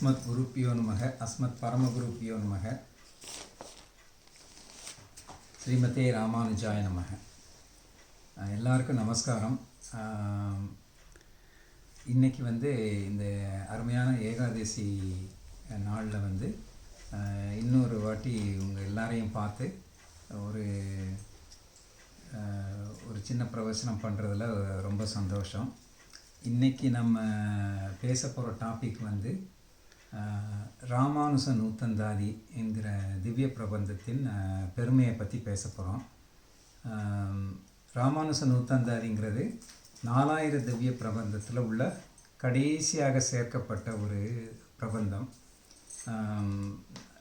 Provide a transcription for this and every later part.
அஸ்மத் குருப்பியோ நமக அஸ்மத் பரமகுருப்பியோ நமக ஸ்ரீமதே ராமானுஜாய நமக. எல்லாருக்கும் நமஸ்காரம். இன்றைக்கி இந்த அருமையான ஏகாதசி நாளில் இன்னொரு வாட்டி உங்கள் எல்லாரையும் பார்த்து ஒரு சின்ன பிரவச்சனம் பண்ணுறதுல ரொம்ப சந்தோஷம். இன்றைக்கி நம்ம பேச போகிற டாபிக் ராமானுஜ நூத்தந்தாதி என்கிற திவ்ய பிரபந்தத்தின் பெருமையை பற்றி பேச போகிறோம். ராமானுஜ நூத்தந்தாதிங்கிறது 4000 திவ்ய பிரபந்தத்தில் உள்ள கடைசியாக சேர்க்கப்பட்ட ஒரு பிரபந்தம்.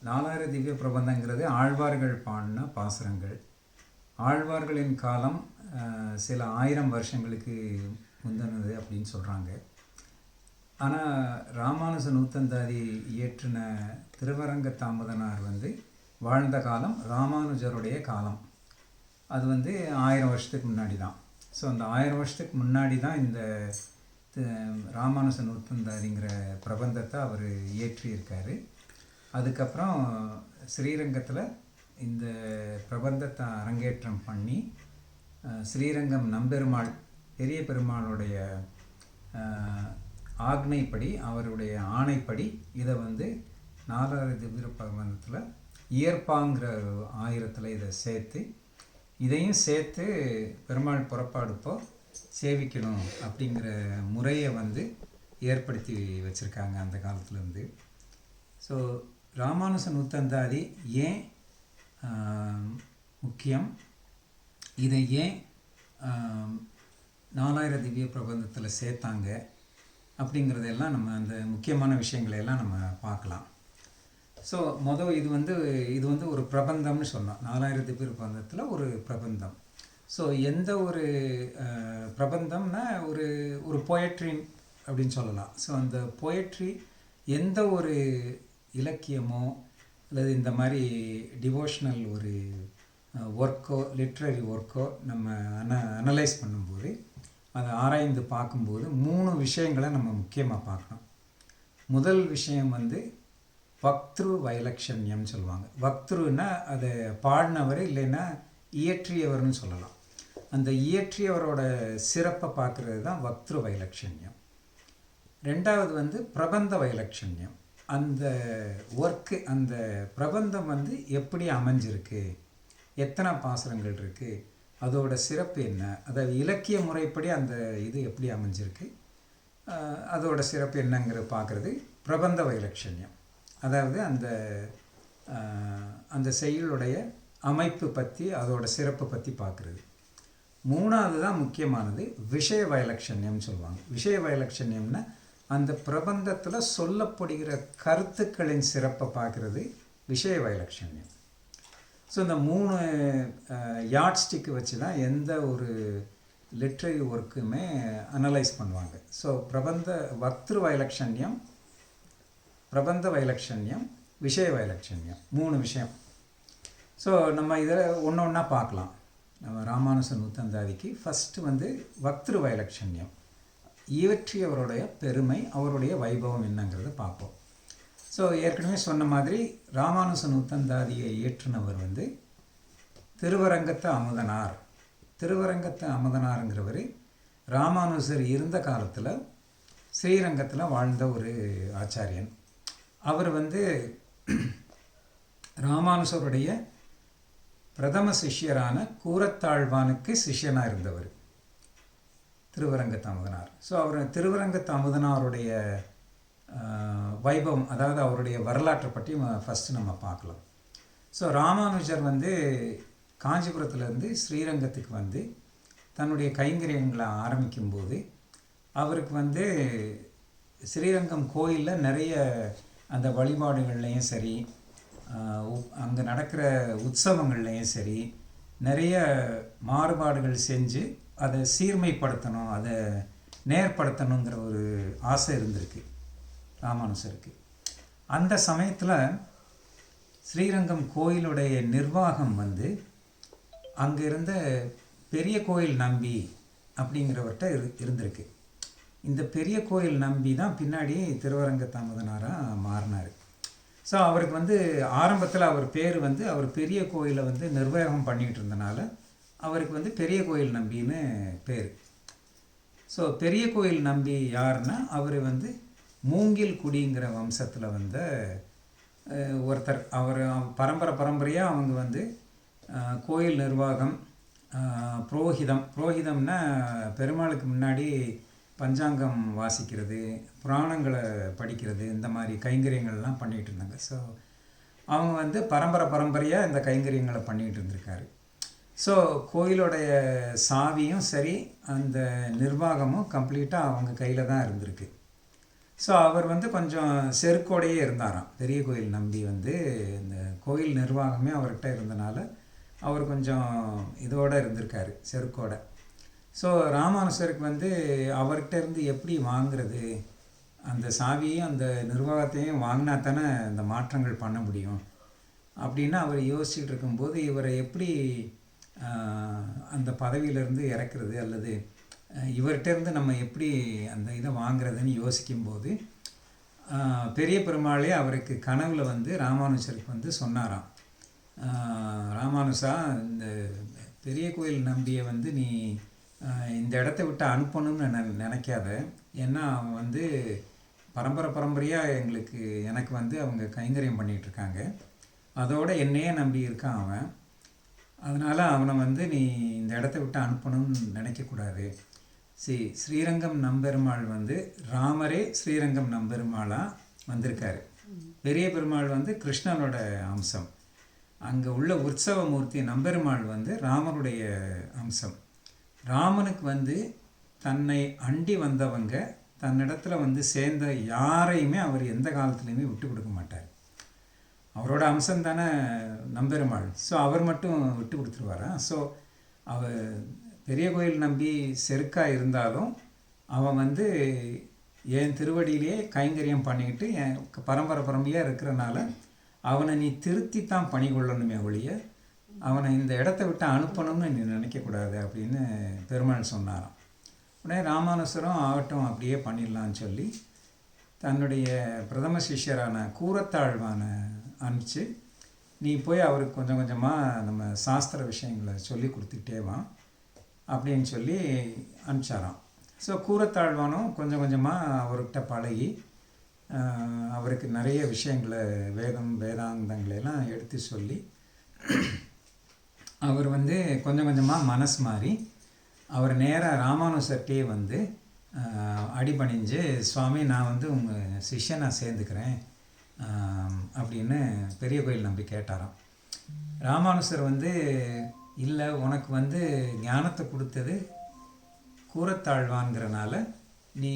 4000 திவ்ய பிரபந்தங்கிறது ஆழ்வார்கள் பாடின பாசுரங்கள். ஆழ்வார்களின் காலம் சில 1000 வருஷங்களுக்கு முந்தினது அப்படின்னு சொல்கிறாங்க. ஆனால் ராமானுஜ நூத்தந்தாதி இயற்றின திருவரங்க தாமதனார் வாழ்ந்த காலம் ராமானுஜருடைய காலம். அது 1000 வருஷத்துக்கு முன்னாடி தான். ஸோ அந்த 1000 வருஷத்துக்கு முன்னாடி தான் இந்த ராமானுஜ நூத்தந்தாதிங்கிற பிரபந்தத்தை அவர் இயற்றியிருக்காரு. அதுக்கப்புறம் ஸ்ரீரங்கத்தில் இந்த பிரபந்தத்தை அரங்கேற்றம் பண்ணி ஸ்ரீரங்கம் நம்பெருமாள் பெரிய பெருமாளுடைய ஆக்னைப்படி, அவருடைய ஆணைப்படி இதை 4000 திவ்ய பிரபந்தத்தில் இயற்பாங்கிற 1000ல் இதை சேர்த்து இதையும் சேர்த்து பெருமாள் புறப்பாடுப்போ சேவிக்கணும் அப்படிங்கிற முறையை ஏற்படுத்தி வச்சுருக்காங்க அந்த காலத்துலேருந்து. ஸோ ராமானுஜ நூத்தந்தாதி ஏன் முக்கியம், இதை ஏன் 4000 திவ்ய பிரபந்தத்தில் சேர்த்தாங்க அப்படிங்கிறதெல்லாம் நம்ம அந்த முக்கியமான விஷயங்களையெல்லாம் நம்ம பார்க்கலாம். ஸோ இது ஒரு பிரபந்தம்னு சொன்னோம். 4000 திவ்ய பிரபந்தத்தில் ஒரு பிரபந்தம். ஸோ எந்த ஒரு பிரபந்தம்னா ஒரு பொயட்ரி அப்படின்னு சொல்லலாம். ஸோ அந்த பொயட்ரி எந்த ஒரு இலக்கியமோ அல்லது இந்த மாதிரி டிவோஷனல் ஒரு ஒர்க்கோ லிட்ரரி ஒர்க்கோ நம்ம அனலைஸ் பண்ணும்போது அதை ஆராய்ந்து பார்க்கும்போது 3 விஷயங்களை நம்ம முக்கியமாக பார்க்கணும். முதல் விஷயம் வக்த்ரு வைலக்ஷண்யம்னு சொல்லுவாங்க. வக்த்ருன்னா அதை பாடினவர் இல்லைன்னா இயற்றியவர்னு சொல்லலாம். அந்த இயற்றியவரோட சிறப்பை பார்க்குறது தான் வக்த்ரு வைலக்ஷண்யம். ரெண்டாவது பிரபந்த வைலக்ஷண்யம். அந்த ஒர்க்கு, அந்த பிரபந்தம் எப்படி அமைஞ்சிருக்கு, எத்தனை பாசுரங்கள் இருக்குது, அதோட சிறப்பு என்ன, அதாவது இலக்கிய முறைப்படி அந்த இது எப்படி அமைஞ்சிருக்கு, அதோட சிறப்பு என்னங்கிற பார்க்குறது பிரபந்த வைலக்ஷண்யம். அதாவது அந்த செயலுடைய அமைப்பு பற்றி, அதோட சிறப்பு பற்றி பார்க்குறது. மூணாவது தான் முக்கியமானது விஷய வைலக்ஷண்யம்னு சொல்லுவாங்க. விஷய வைலக்ஷண்யம்னா அந்த பிரபந்தத்தில் சொல்லப்படுகிற கருத்துக்களின் சிறப்பை பார்க்குறது விஷய வைலக்ஷண்யம். ஸோ இந்த 3 யாட்ஸ்டிக்கு வச்சு தான் எந்த ஒரு லிட்ரரி ஒர்க்குமே அனலைஸ் பண்ணுவாங்க. ஸோ வக்த்ரு வைலக்ஷண்யம், பிரபந்த வைலக்ஷண்யம், விஷய வைலக்ஷண்யம், 3 விஷயம். ஸோ நம்ம இதை ஒன்று ஒன்றா பார்க்கலாம். நம்ம ராமானுஜ நூத்தந்தாதிக்கு ஃபஸ்ட்டு வக்த்ரு வைலக்ஷண்யம், இயற்றியவருடைய பெருமை, அவருடைய வைபவம் என்னங்கிறத பார்ப்போம். ஸோ ஏற்கனவே சொன்ன மாதிரி ராமானுஜ நூத்தந்தாதியை இயற்றினவர் திருவரங்கத்து அமுதனார். திருவரங்கத்து அமுதனாருங்கிறவர் ராமானுஜர் இருந்த காலத்தில் ஸ்ரீரங்கத்தில் வாழ்ந்த ஒரு ஆச்சாரியன். அவர் ராமானுஜருடைய பிரதம சிஷ்யரான கூரத்தாழ்வானுக்கு சிஷ்யனாக இருந்தவர் திருவரங்கத்து அமுதனார். ஸோ அவர் திருவரங்கத்து அமுதனாருடைய வைபவம், அதாவது அவருடைய வரலாற்றை பற்றி ஃபஸ்ட்டு நம்ம பார்க்கலாம். ஸோ ராமானுஜர் காஞ்சிபுரத்துலேருந்து ஸ்ரீரங்கத்துக்கு தன்னுடைய கைங்கரியங்களை ஆரம்பிக்கும்போது அவருக்கு ஸ்ரீரங்கம் கோயிலில் நிறைய அந்த வழிபாடுகள்லையும் சரி, அங்கே நடக்கிற உற்சவங்கள்லையும் சரி நிறைய மாறுபாடுகள் செஞ்சு அதை சீர்மைப்படுத்தணும், அதை நேர்படுத்தணுங்கிற ஒரு ஆசை இருந்திருக்கு ராமானுஜருக்கு. அந்த சமயத்தில் ஸ்ரீரங்கம் கோயிலுடைய நிர்வாகம் அங்கே இருந்த பெரிய கோயில் நம்பி அப்படிங்கிறவர்கிட்ட இருந்திருக்கு. இந்த பெரிய கோயில் நம்பி தான் பின்னாடி திருவரங்க தாமதனாராக மாறினார். ஸோ அவருக்கு வந்து ஆரம்பத்தில் அவர் பேர் வந்து அவர் பெரிய கோயிலை வந்து நிர்வாகம் பண்ணிகிட்டு இருந்தனால அவருக்கு வந்து பெரிய கோயில் நம்பின்னு பேர். ஸோ பெரிய கோயில் நம்பி யாருன்னா அவர் வந்து மூங்கில் குடிங்கிற வம்சத்தில் வந்த ஒருத்தர். அவர் பரம்பரையாக அவங்க வந்து கோயில் நிர்வாகம், புரோகிதம்னா பெருமாளுக்கு முன்னாடி பஞ்சாங்கம் வாசிக்கிறது, புராணங்களை படிக்கிறது, இந்த மாதிரி கைங்கரியங்கள்லாம் பண்ணிகிட்டு இருந்தாங்க. ஸோ அவங்க வந்து பரம்பரையாக இந்த கைங்கரியங்களை பண்ணிகிட்டு இருந்திருக்காரு. ஸோ கோயிலுடைய சாவியும் சரி அந்த நிர்வாகமும் கம்ப்ளீட்டாக அவங்க கையில் தான் இருந்திருக்கு. ஸோ அவர் வந்து கொஞ்சம் செருக்கோடையே இருந்தாராம். பெரிய கோயில் நம்பி வந்து இந்த கோயில் நிர்வாகமே அவர்கிட்ட இருந்தனால அவர் கொஞ்சம் இதோடு இருந்திருக்காரு, செருக்கோட. ஸோ ராமானுஜருக்கு வந்து அவர்கிட்ட இருந்து எப்படி வாங்கிறது, அந்த சாவியையும் அந்த நிர்வாகத்தையும் வாங்கினா தானே அந்த மாற்றங்கள் பண்ண முடியும் அப்படின்னு அவர் யோசிச்சுட்டு இருக்கும்போது இவரை எப்படி அந்த பதவியிலேருந்து இறக்குறது அல்லது இவர்கிட்டருந்து நம்ம எப்படி அந்த இதை வாங்கிறதுன்னு யோசிக்கும்போது பெரிய பெருமாளே அவருக்கு கனவுல வந்து ராமானுஜருக்கு வந்து சொன்னாராம், ராமானுஜா இந்த பெரிய கோயில் நம்பியை வந்து நீ இந்த இடத்த விட்டு அனுப்பணும்னு நினைக்காத. ஏன்னா அவன் வந்து பரம்பரையாக எனக்கு வந்து அவங்க கைங்கரியம் பண்ணிகிட்ருக்காங்க, அதோட என்னையே நம்பி இருக்கான் அவன். அதனால் அவனை வந்து நீ இந்த இடத்த விட்டு அனுப்பணும்னு நினைக்கக்கூடாது. ஸ்ரீரங்கம் நம்பெருமாள் வந்து ராமரே ஸ்ரீரங்கம் நம்பெருமாளாக வந்திருக்காரு. பெரிய பெருமாள் வந்து கிருஷ்ணனோட அம்சம். அங்கே உள்ள உற்சவமூர்த்தி நம்பெருமாள் வந்து ராமனுடைய அம்சம். ராமனுக்கு வந்து தன்னை அண்டி வந்தவங்க தன்னிடத்துல வந்து சேர்ந்த யாரையுமே அவர் எந்த காலத்துலையுமே விட்டு கொடுக்க மாட்டார். அவரோட அம்சம் தானே நம்பெருமாள். ஸோ அவர் மட்டும் விட்டு கொடுத்துருவாரா? ஸோ அவர் பெரிய கோயில் நம்பி செருக்காக இருந்தாலும் அவன் வந்து என் திருவடியிலே கைங்கரியம் பண்ணிக்கிட்டு என் பரம்பரையாக இருக்கிறனால அவனை நீ திருத்தி தான் பணி கொள்ளணுமே ஒழிய அவனை இந்த இடத்த விட்டு அனுப்பணும்னு நீ நினைக்கக்கூடாது அப்படின்னு பெருமாள் சொன்னாராம். உடனே ராமானுஜரும் ஆகட்டும் அப்படியே பண்ணிடலான்னு சொல்லி தன்னுடைய பிரதம சிஷ்யரான கூரத்தாழ்வான அனுப்பிச்சு நீ போய் அவருக்கு கொஞ்சம் கொஞ்சமாக நம்ம சாஸ்திர விஷயங்களை சொல்லி கொடுத்துக்கிட்டே வா அப்படின்னு சொல்லி அனுப்பிச்சாராம். ஸோ கூரத்தாழ்வானும் கொஞ்சம் கொஞ்சமாக அவர்கிட்ட பழகி அவருக்கு நிறைய விஷயங்களை வேதாந்தங்களெல்லாம் எடுத்து சொல்லி அவர் வந்து கொஞ்சம் கொஞ்சமாக மனசு மாறி அவர் நேராக ராமானுஜர்கிட்டே வந்து அடிபணிஞ்சு சுவாமி நான் வந்து உங்கள் சிஷ்யனாக சேர்ந்துக்கிறேன் அப்படின்னு பெரிய கோயில் நம்பி கேட்டாராம். ராமானுஜர் வந்து இல்லை உனக்கு வந்து ஞானத்தை கொடுத்தது கூரத்தாழ்வான்கிறனால நீ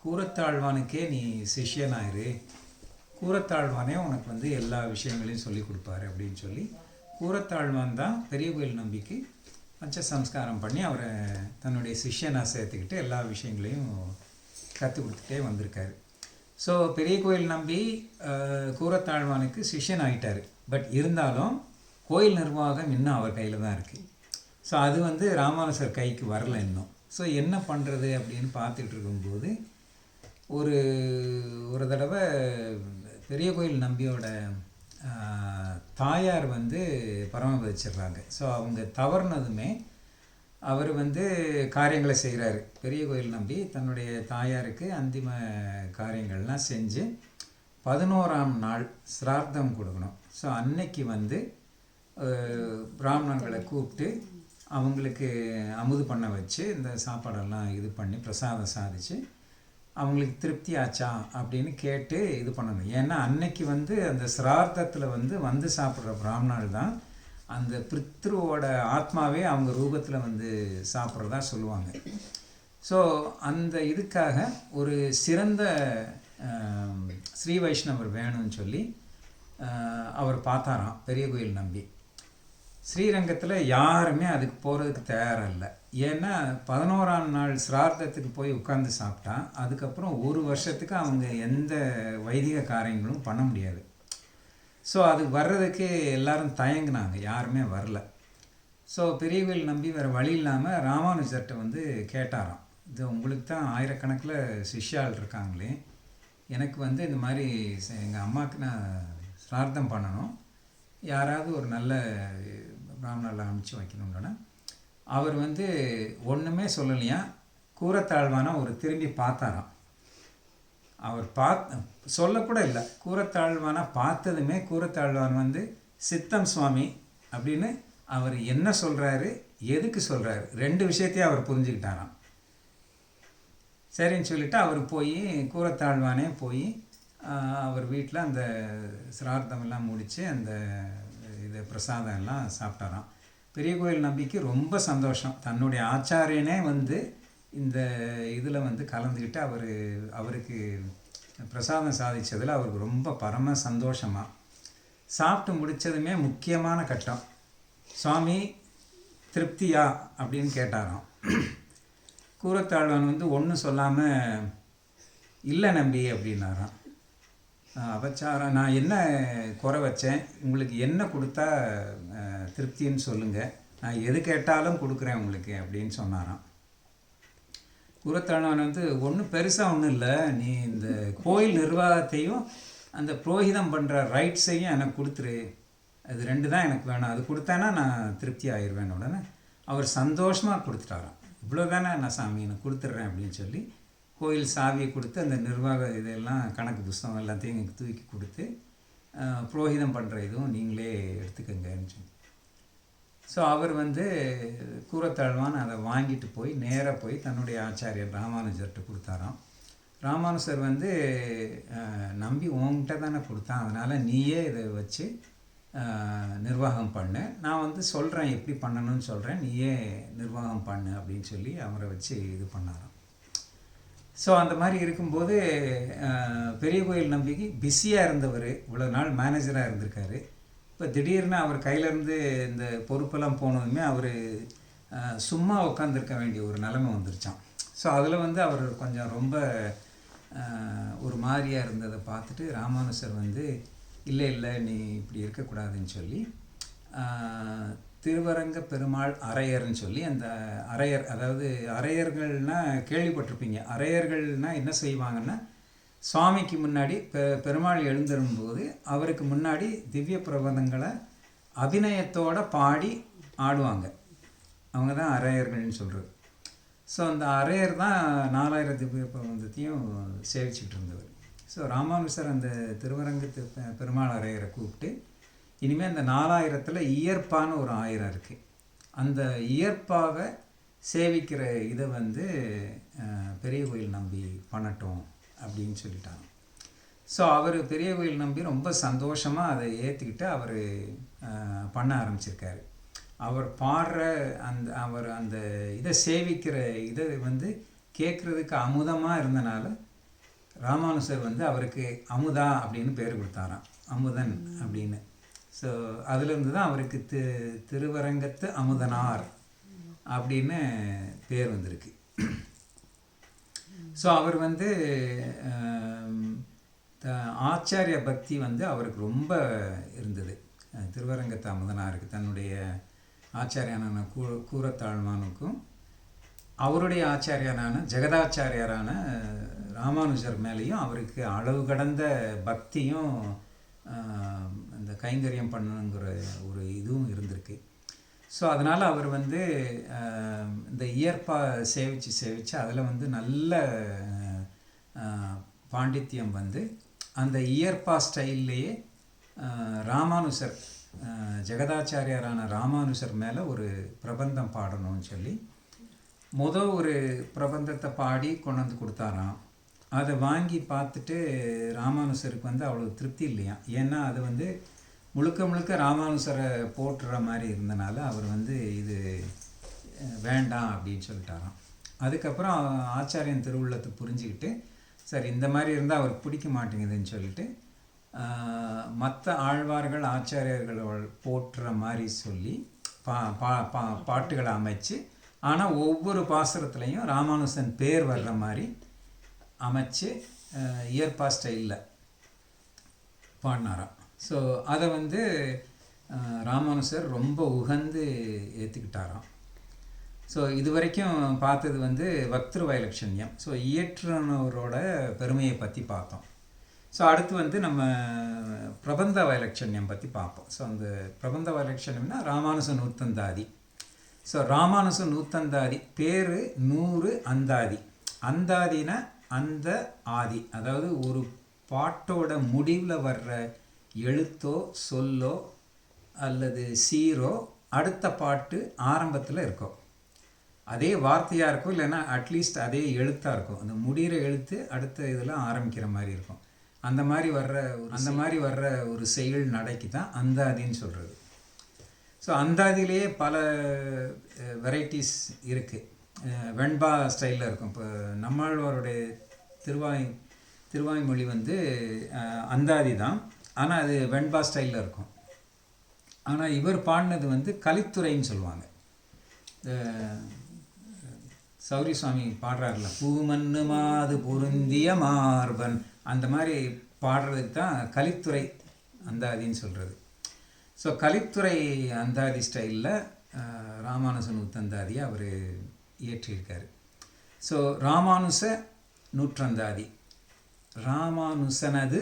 கூரத்தாழ்வானுக்கே நீ சிஷ்யனாயிரு, கூரத்தாழ்வானே உனக்கு வந்து எல்லா விஷயங்களையும் சொல்லி கொடுப்பாரு அப்படின்னு சொல்லி கூரத்தாழ்வான் தான் பெரிய கோயில் நம்பிக்கு பஞ்ச சம்ஸ்காரம் பண்ணி அவரை தன்னுடைய சிஷ்யனாக சேர்த்துக்கிட்டு எல்லா விஷயங்களையும் கற்றுக் கொடுத்துட்டே வந்திருக்காரு. ஸோ பெரிய கோயில் நம்பி கூரத்தாழ்வானுக்கு சிஷ்யன் ஆகிட்டார். பட் இருந்தாலும் கோயில் நிர்வாகம் இன்னும் அவர் கையில் தான் இருக்குது. ஸோ அது வந்து ராமானுஜர் கைக்கு வரல இன்னும். ஸோ என்ன பண்ணுறது அப்படின்னு பார்த்துட்டு இருக்கும்போது ஒரு தடவை பெரிய கோயில் நம்பியோட தாயார் வந்து பரமபதிச்சிடுறாங்க. ஸோ அவங்க தவறுனதுமே அவர் வந்து காரியங்களை செய்கிறாரு. பெரிய கோயில் நம்பி தன்னுடைய தாயாருக்கு அந்திம காரியங்கள்லாம் செஞ்சு 11ஆம் நாள் சிரார்த்தம் கொடுக்கணும். ஸோ அன்னைக்கு வந்து பிராமணர்களை கூப்பிட்டு அவங்களுக்கு அமுது பண்ண வச்சு இந்த சாப்பாடெல்லாம் இது பண்ணி பிரசாதம் சாதிச்சு அவங்களுக்கு திருப்தி ஆச்சா அப்படின்னு கேட்டு இது பண்ணணும். ஏன்னா அன்னைக்கு வந்து அந்த சிரார்த்தத்தில் வந்து சாப்பிட்ற பிராமணர்கள் தான் அந்த பித்ருவோட ஆத்மாவே அவங்க ரூபத்தில் வந்து சாப்பிட்றதா சொல்லுவாங்க. ஸோ அந்த இதுக்காக ஒரு சிறந்த ஸ்ரீ வைஷ்ணவர் வேணும்னு சொல்லி அவர் பார்த்தாராம் பெரிய கோயில் நம்பி. ஸ்ரீரங்கத்தில் யாருமே அதுக்கு போகிறதுக்கு தயாராக இல்லை. ஏன்னா 11ஆம் நாள் சிரார்த்தத்துக்கு போய் உட்காந்து சாப்பிட்டா அதுக்கப்புறம் ஒரு வருஷத்துக்கு அவங்க எந்த வைதிக காரியங்களும் பண்ண முடியாது. ஸோ அது வர்றதுக்கு எல்லாரும் தயங்கினாங்க, யாருமே வரல. ஸோ பெரிய கோயில் நம்பி வேறு வழி இல்லாமல் ராமானுஜர்கிட்ட வந்து கேட்டாராம், இது உங்களுக்கு தான் ஆயிரக்கணக்கில் சிஷ்யாள் இருக்காங்களே, எனக்கு வந்து இந்த மாதிரி எங்கள் அம்மாவுக்கு நான் சிரார்த்தம் பண்ணணும், யாராவது ஒரு நல்ல பிராமணரில் அனுப்பிச்சு வைக்கணும்னா அவர் வந்து ஒன்றுமே சொல்லலையா, கூரத்தாழ்வான ஒரு திரும்பி பார்த்தாராம். அவர் சொல்லக்கூட இல்லை, கூரத்தாழ்வானா பார்த்ததுமே கூரத்தாழ்வான் வந்து சித்தம் சுவாமி அப்படின்னு அவர் என்ன சொல்கிறாரு, எதுக்கு சொல்கிறாரு, 2 விஷயத்தையும் அவர் புரிஞ்சுக்கிட்டாராம். சரின்னு சொல்லிவிட்டு அவர் போய் கூரத்தாழ்வானே போய் அவர் வீட்டில் அந்த சிரார்த்தமெல்லாம் முடித்து அந்த இது பிரசாதம் எல்லாம் சாப்பிட்டாராம். பெரிய கோயில் நம்பிக்கை ரொம்ப சந்தோஷம், தன்னுடைய ஆச்சாரியனே வந்து இந்த இதில் வந்து கலந்துக்கிட்டு அவருக்கு பிரசாதம் சாதித்ததில் அவருக்கு ரொம்ப பரம சந்தோஷமாக. சாப்பிட்டு முடித்ததுமே முக்கியமான கட்டம், சுவாமி திருப்தியா அப்படின்னு கேட்டாராம். கூரத்தாழ்வான் வந்து ஒன்றும் சொல்லாமல் இல்லை நம்பி அப்படின்னாராம். அபச்சாரம், நான் என்ன குறை வச்சேன், உங்களுக்கு என்ன கொடுத்தா திருப்தின்னு சொல்லுங்கள், நான் எது கேட்டாலும் கொடுக்குறேன் உங்களுக்கு அப்படின்னு சொன்னாராம். கூரத்தாழ்வான் வந்து ஒன்றும் பெருசாக ஒன்றும் இல்லை, நீ இந்த கோயில் நிர்வாகத்தையும் அந்த புரோகிதம் பண்ணுற ரைட்ஸையும் எனக்கு கொடுத்துரு, அது 2 தான் எனக்கு வேணும், அது கொடுத்தானா நான் திருப்தி ஆயிடுவேன். உடனே அவர் சந்தோஷமாக கொடுத்துட்டாராம். இவ்வளோ தானே நான் சாமி நான் கொடுத்துட்றேன் அப்படின்னு சொல்லி கோயில் சாவியை கொடுத்து அந்த நிர்வாக இதெல்லாம் கணக்கு புஸ்தகம் எல்லாத்தையும் எனக்கு தூக்கி கொடுத்து புரோகிதம் பண்ணுற இதுவும் நீங்களே எடுத்துக்கங்கன்னு சொல்லி. ஸோ அவர் வந்து கூரத்தாழ்வான் அதை வாங்கிட்டு போய் நேராக போய் தன்னுடைய ஆச்சாரியர் ராமானுஜர்கிட்ட கொடுத்தாராம். ராமானுஜர் வந்து நம்பி உங்ககிட்ட தானே கொடுத்தான், அதனால் நீயே இதை வச்சு நிர்வாகம் பண்ணு, நான் வந்து சொல்கிறேன் எப்படி பண்ணணும்னு சொல்கிறேன், நீயே நிர்வாகம் பண்ணு அப்படின்னு சொல்லி அவரை வச்சு இது பண்ணாராம். ஸோ அந்த மாதிரி இருக்கும்போது பெரிய கோயில் நம்பிக்கை பிஸியாக இருந்தவர், இவ்வளோ நாள் மேனேஜராக இருந்திருக்காரு. இப்போ திடீர்னு அவர் கையிலேருந்து இந்த பொறுப்பெல்லாம் போனதுமே அவர் சும்மா உட்காந்துருக்க வேண்டிய ஒரு நிலைமை வந்துருச்சான். ஸோ அதில் வந்து அவர் கொஞ்சம் ரொம்ப ஒரு மாதிரியாக இருந்ததை பார்த்துட்டு ராமானுஜர் வந்து இல்லை நீ இப்படி இருக்கக்கூடாதுன்னு சொல்லி திருவரங்க பெருமாள் அரையர்னு சொல்லி அந்த அரையர், அதாவது அரையர்கள்னால் கேள்விப்பட்டிருப்பீங்க, அரையர்கள்னால் என்ன செய்வாங்கன்னா சுவாமிக்கு முன்னாடி பெருமாள் எழுந்திருக்கும்போது அவருக்கு முன்னாடி திவ்ய பிரபந்தங்களை அபிநயத்தோடு பாடி ஆடுவாங்க, அவங்க தான் அரையர்கள்னு சொல்கிறது. ஸோ அந்த அரையர் தான் 4000 திவ்ய பிரபந்தத்தையும் சேவிச்சுட்டு இருந்தவர். ஸோ ராமானுஜர் அந்த திருவரங்கத்து பெருமாள் அரையரை கூப்பிட்டு, இனிமேல் அந்த 4000ல் இயற்பான ஒரு 1000 இருக்குது, அந்த இயற்பாவை சேவிக்கிற இதை வந்து பெரிய கோயில் நம்பி பண்ணட்டும் அப்படின்னு சொல்லிட்டாங்க. ஸோ அவர் பெரிய கோயில் நம்பி ரொம்ப சந்தோஷமாக அதை ஏற்றுக்கிட்டு அவர் பண்ண ஆரம்பிச்சிருக்காரு. அவர் பாடுற அவர் அந்த இதை சேவிக்கிற இதை வந்து கேட்குறதுக்கு அமுதமாக இருந்தனால ராமானுஜர் வந்து அவருக்கு அமுதா அப்படின்னு பேர் கொடுத்தாராம், அமுதன் அப்படின்னு. ஸோ அதுலேருந்து தான் அவருக்கு திருவரங்கத்து அமுதனார் அப்படின்னு பேர் வந்திருக்கு. ஸோ அவர் வந்து ஆச்சாரிய பக்தி வந்து அவருக்கு ரொம்ப இருந்தது. திருவரங்கத்து அமுதனாருக்கு தன்னுடைய ஆச்சாரியான கூரத்தாழ்வானுக்கும் அவருடைய ஆச்சாரியரான ஜெகதாச்சாரியரான ராமானுஜர் மேலேயும் அவருக்கு அளவு கடந்த பக்தியும் அந்த கைங்கரியம் பண்ணணுங்கிற ஒரு இதுவும் இருந்திருக்கு. ஸோ அதனால் அவர் வந்து இந்த இயற்பா சேவித்து அதில் வந்து நல்ல பாண்டித்யம் வந்து அந்த இயற்பா ஸ்டைல்லையே ராமானுஜர் ஜெகதாச்சாரியரான ராமானுஜர் மேலே ஒரு பிரபந்தம் பாடணும்னு சொல்லி ஒரு பிரபந்தத்தை பாடி கொண்டு வந்து கொடுத்தாராம். அதை வாங்கி பார்த்துட்டு ராமானுஜருக்கு வந்து அவ்வளோ திருப்தி இல்லையா, ஏன்னா அது வந்து முழுக்க ராமானுஜரை போட்டுற மாதிரி இருந்தனால அவர் வந்து இது வேண்டாம் அப்படின்னு சொல்லிட்டாராம். அதுக்கப்புறம் ஆச்சாரியன் திருவுள்ளத்தை புரிஞ்சுக்கிட்டு, சரி இந்த மாதிரி இருந்தால் அவருக்கு பிடிக்க மாட்டேங்குதுன்னு சொல்லிட்டு மற்ற ஆழ்வார்கள் ஆச்சாரியர்கள் போட்டுற மாதிரி சொல்லி பாட்டுகளை அமைச்சு, ஆனால் ஒவ்வொரு பாசுரத்துலேயும் ராமானுஜன் பேர் வர்ற மாதிரி அமைச்சு இயற்பா ஸ்டைலில் பாடினாராம். ஸோ அதை வந்து ராமானுஜர் ரொம்ப உகந்து ஏற்றுக்கிட்டாராம். ஸோ இது வரைக்கும் பார்த்தது வந்து வக்திரு வைலட்சண்யம். ஸோ இயற்றுனவரோட பெருமையை பற்றி பார்த்தோம். ஸோ அடுத்து வந்து நம்ம பிரபந்த வைலட்சண்யம் பற்றி பார்ப்போம். ஸோ அந்த பிரபந்த வைலட்சண்யம்னா ராமானுச நூத்தந்தாதி. ஸோ ராமானுச நூத்தந்தாதி பேர் 100 அந்தாதி. அந்தாதினா அந்த ஆதி, அதாவது ஒரு பாட்டோட முடிவில் வர்ற எழுத்தோ சொல்லோ அல்லது சீரோ அடுத்த பாட்டு ஆரம்பத்தில் இருக்கும். அதே வார்த்தையாக இருக்கும், இல்லைன்னா அட்லீஸ்ட் அதே எழுத்தாக இருக்கும். அந்த முடிகிற எழுத்து அடுத்த இதில் ஆரம்பிக்கிற மாதிரி இருக்கும். அந்த மாதிரி வர்ற ஒரு செயல் நடைக்கு தான் அந்தாதின்னு சொல்கிறது. ஸோ அந்தாதியிலேயே பல வெரைட்டிஸ் இருக்குது. வெண்பா ஸ்டைலில் இருக்கும். இப்போ நம்மாழ்வாருடைய திருவாய்மொழி வந்து அந்தாதி தான், ஆனால் அது வெண்பா ஸ்டைலில் இருக்கும். ஆனால் இவர் பாடினது வந்து கலித்துறைன்னு சொல்லுவாங்க. சௌரி சுவாமி பாடுறாருல, பூமன்னு மாது பொருந்திய மார்பன், அந்த மாதிரி பாடுறதுக்கு தான் கலித்துறை அந்தாதின்னு சொல்கிறது. ஸோ கலித்துறை அந்தாதி ஸ்டைலில் ராமானுச நூத்தந்தாதியை அவர் இயற்றியிருக்காரு. ஸோ ராமானுச நூற்றந்தாதி, ராமானுசனது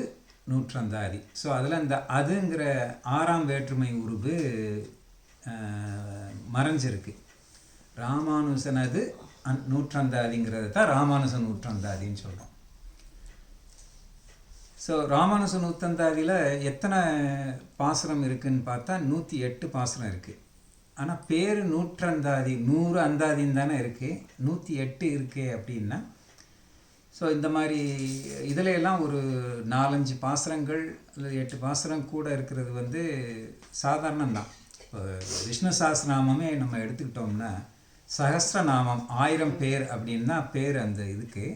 நூற்றந்தாதி. ஸோ அதில் அந்த அதுங்கிற 6ஆம் வேற்றுமை உருவு மறைஞ்சிருக்கு. ராமானுசனது நூற்றந்தாதிங்கிறது தான் ராமானுச நூற்றந்தாதின்னு சொல்கிறோம். ஸோ ராமானுச நூற்றந்தாதியில் எத்தனை பாசுரம் இருக்குதுன்னு பார்த்தா 108 பாசுரம் இருக்குது. ஆனால் பேர் நூற்றந்தாதி, 100 அந்தாதின்னு தானே இருக்குது, 108 இருக்கே அப்படின்னா. ஸோ இந்த மாதிரி இதில் எல்லாம் ஒரு 4-5 பாசுரங்கள் அல்லது 8 பாசுரம் கூட இருக்கிறது வந்து சாதாரணம்தான். இப்போ விஷ்ணு சஹஸ்ரநாமமே நம்ம எடுத்துக்கிட்டோம்னா சஹஸ்ரநாமம் 1000 பேர் அப்படின்னா பேர் அந்த இதுக்கு.